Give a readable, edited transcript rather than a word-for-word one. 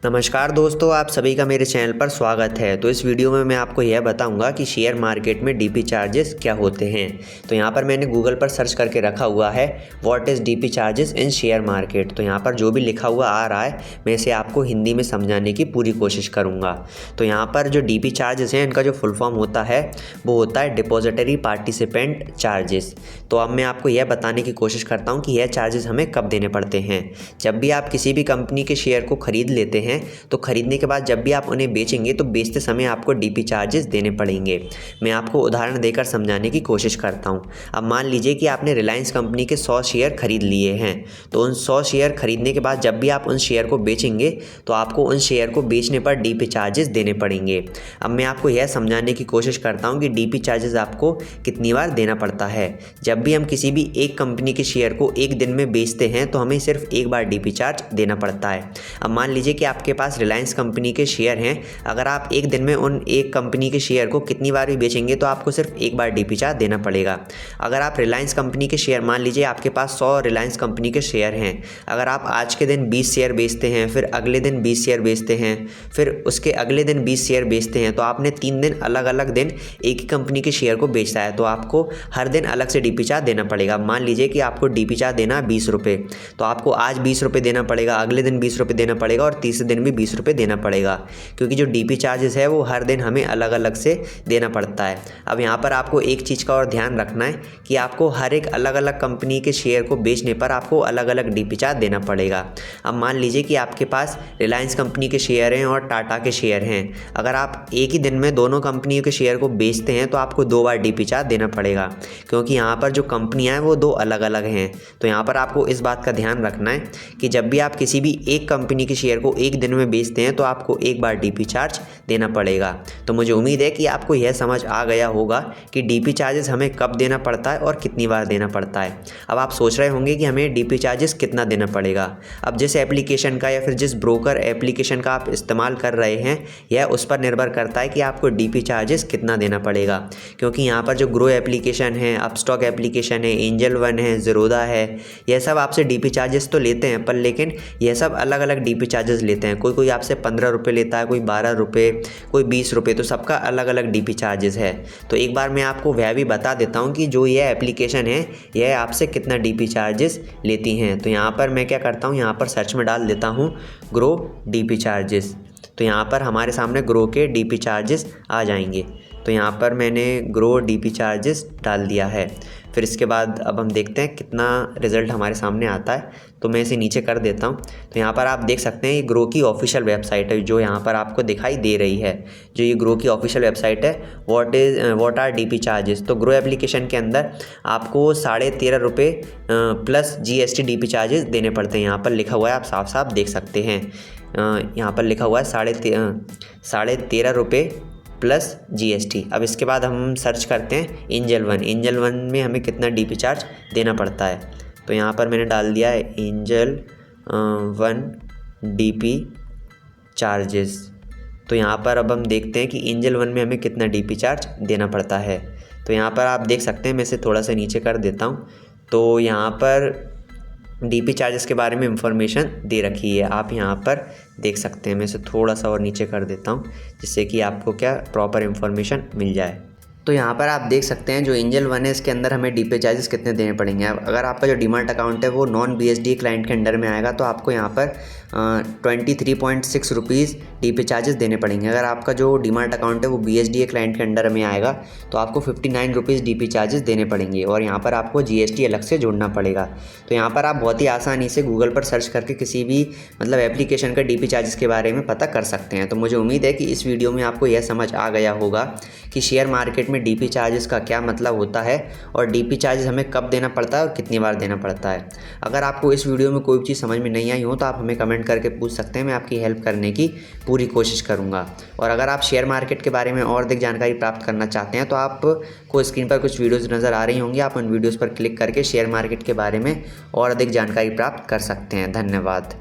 नमस्कार दोस्तों, आप सभी का मेरे चैनल पर स्वागत है। तो इस वीडियो में मैं आपको यह बताऊंगा कि शेयर मार्केट में डीपी चार्जेस क्या होते हैं। तो यहाँ पर मैंने गूगल पर सर्च करके रखा हुआ है what is DP charges in share market. तो यहाँ पर जो भी लिखा हुआ आ रहा है मैं इसे आपको हिंदी में समझाने की पूरी कोशिश करूँगा। तो यहाँ पर जो डीपी चार्जेस हैं इनका जो फुल फॉर्म होता है वो होता है डिपॉजिटरी पार्टिसिपेंट चार्जेस। तो अब मैं आपको यह बताने की कोशिश करता हूँ कि यह चार्जेस हमें कब देने पड़ते हैं। जब भी आप किसी भी कंपनी के शेयर को खरीद लेते हैं तो खरीदने के बाद जब भी आप उन्हें बेचेंगे तो बेचते समय आपको डीपी चार्जेस देने पड़ेंगे। मैं आपको उदाहरण देकर समझाने की कोशिश करता हूं। अब मान लीजिए कि आपने रिलायंस कंपनी के 100 शेयर खरीद लिए हैं। तो उन 100 शेयर खरीदने के बाद जब भी आप उन शेयर को बेचेंगे तो आपको उन शेयर को बेचने पर डीपी चार्जेस देने पड़ेंगे। अब मैं आपको यह समझाने की कोशिश करता हूँ कि डीपी चार्जेस आपको कितनी बार देना पड़ता है। जब भी हम किसी भी एक कंपनी के शेयर को एक दिन में बेचते हैं तो हमें सिर्फ एक बार डीपी चार्ज देना पड़ता है। अब मान लीजिए कि आपके पास रिलायंस कंपनी के शेयर हैं। अगर आप एक दिन में उन एक कंपनी के शेयर को कितनी बार भी बेचेंगे तो आपको सिर्फ एक बार डीपी चार्ज देना पड़ेगा। अगर आप रिलायंस कंपनी के शेयर, मान लीजिए आपके पास 100 रिलायंस कंपनी के शेयर हैं। अगर आप आज के दिन 20 शेयर बेचते हैं, फिर अगले दिन 20 शेयर बेचते हैं, फिर उसके अगले दिन 20 शेयर बेचते हैं, तो आपने 3 दिन अलग अलग दिन एक ही कंपनी के शेयर को बेचता है तो आपको हर दिन अलग से डीपी चार्ज देना पड़ेगा। मान लीजिए कि आपको डीपी चार्ज देना 20 रुपये, तो आपको आज 20 रुपये देना पड़ेगा, अगले दिन 20 रुपये देना पड़ेगा और तीसरे दिन भी 20 रुपये देना पड़ेगा। क्योंकि जो डीपी चार्जेस है वो हर दिन हमें अलग अलग से देना पड़ता है। अब यहाँ पर आपको एक चीज़ का और ध्यान रखना है कि आपको हर एक अलग अलग कंपनी के शेयर को बेचने पर आपको अलग अलग डीपी चार्ज देना पड़ेगा। अब मान लीजिए कि आपके पास रिलायंस कंपनी के शेयर हैं और टाटा के शेयर हैं। अगर आप एक ही दिन में दोनों कंपनियों के शेयर को बेचते हैं तो आपको 2 बार डीपी चार्ज देना पड़ेगा, क्योंकि यहाँ पर जो कंपनियाँ हैं वो 2 अलग अलग हैं। तो यहाँ पर आपको इस बात का ध्यान रखना है कि जब भी आप किसी भी एक कंपनी के शेयर को एक दिन में बेचते हैं तो आपको एक बार डीपी चार्ज देना पड़ेगा। तो मुझे उम्मीद है कि आपको यह समझ आ गया होगा कि डीपी चार्जेस हमें कब देना पड़ता है और कितनी बार देना पड़ता है। अब आप सोच रहे होंगे कि हमें डीपी चार्जेस कितना देना पड़ेगा। अब जिस एप्लीकेशन का या फिर जिस ब्रोकर एप्लीकेशन का आप इस्तेमाल कर रहे हैं यह उस पर निर्भर करता है कि आपको डीपी चार्जेस कितना देना पड़ेगा। क्योंकि यहाँ पर जो ग्रो एप्लीकेशन है, अपस्टॉक एप्लीकेशन है, एंजल वन है, ज़ीरोधा है, यह सब आपसे डीपी चार्जेस तो लेते हैं, पर लेकिन यह सब अलग अलग डीपी चार्जेस लेते हैं। कोई आपसे 15 रुपये लेता है, कोई 12 रुपये, कोई 20 रुपये, तो सबका अलग अलग डीपी चार्जेस है। तो एक बार मैं आपको वह भी बता देता हूँ कि जो यह एप्लीकेशन है यह आपसे कितना डीपी चार्जेस लेती हैं। तो यहाँ पर मैं क्या करता हूँ, यहाँ पर सर्च में डाल देता हूँ ग्रो डीपी चार्जेस। तो यहाँ पर हमारे सामने ग्रो के डीपी चार्जेस आ जाएंगे। तो यहाँ पर मैंने ग्रो डीपी चार्जेस डाल दिया है। फिर इसके बाद अब हम देखते हैं कितना रिज़ल्ट हमारे सामने आता है। तो मैं इसे नीचे कर देता हूँ। तो यहाँ पर आप देख सकते हैं ये ग्रो की ऑफिशियल वेबसाइट है जो यहाँ पर आपको दिखाई दे रही है। जो ये ग्रो की ऑफिशियल वेबसाइट है व्हाट आर डीपी चार्जेस। तो ग्रो एप्लीकेशन के अंदर आपको 13.5 रुपये प्लस GST डीपी चार्जेस देने पड़ते हैं। यहाँ पर लिखा हुआ है, आप साफ साफ देख सकते हैं। यहाँ पर लिखा हुआ है 13.5 रुपये प्लस GST। अब इसके बाद हम सर्च करते हैं एंजल वन में हमें कितना डीपी चार्ज देना पड़ता है। तो यहाँ पर मैंने डाल दिया है एंजल वन डीपी चार्जेस। तो यहाँ पर अब हम देखते हैं कि एंजल वन में हमें कितना डीपी चार्ज देना पड़ता है। तो यहाँ पर आप देख सकते हैं, मैं इसे थोड़ा सा नीचे कर देता हूँ। तो यहाँ पर डीपी चार्जेस के बारे में इंफॉर्मेशन दे रखी है, आप यहाँ पर देख सकते हैं। मैं इसे थोड़ा सा और नीचे कर देता हूँ जिससे कि आपको क्या प्रॉपर इंफॉर्मेशन मिल जाए। तो यहाँ पर आप देख सकते हैं जो एंजल वन है इसके अंदर हमें डीपी चार्जेस कितने देने पड़ेंगे। अगर आपका जो डीमैट अकाउंट है वो नॉन BSD क्लाइंट के अंडर में आएगा तो आपको यहाँ पर 23.6 रुपीज़ डीपी चार्जेस देने पड़ेंगे। अगर आपका जो डीमैट अकाउंट है वो BSD क्लाइंट के अंडर में आएगा तो आपको 59 रुपीज़ डीपी चार्जेस देने पड़ेंगे और यहाँ पर आपको GST अलग से जोड़ना पड़ेगा। तो यहाँ पर आप बहुत ही आसानी से गूगल पर सर्च करके किसी भी एप्लीकेशन का डीपी चार्जेस के बारे में पता कर सकते हैं। तो मुझे उम्मीद है कि इस वीडियो में आपको यह समझ आ गया होगा कि शेयर मार्केट में डीपी चार्जेस का क्या मतलब होता है और डीपी चार्जेस हमें कब देना पड़ता है और कितनी बार देना पड़ता है। अगर आपको इस वीडियो में कोई चीज़ समझ में नहीं आई हो तो आप हमें कमेंट करके पूछ सकते हैं, मैं आपकी हेल्प करने की पूरी कोशिश करूंगा। और अगर आप शेयर मार्केट के बारे में और अधिक जानकारी प्राप्त करना चाहते हैं तो आपको स्क्रीन पर कुछ वीडियोज़ नज़र आ रही होंगी, आप उन वीडियोज़ पर क्लिक करके शेयर मार्केट के बारे में और अधिक जानकारी प्राप्त कर सकते हैं। धन्यवाद।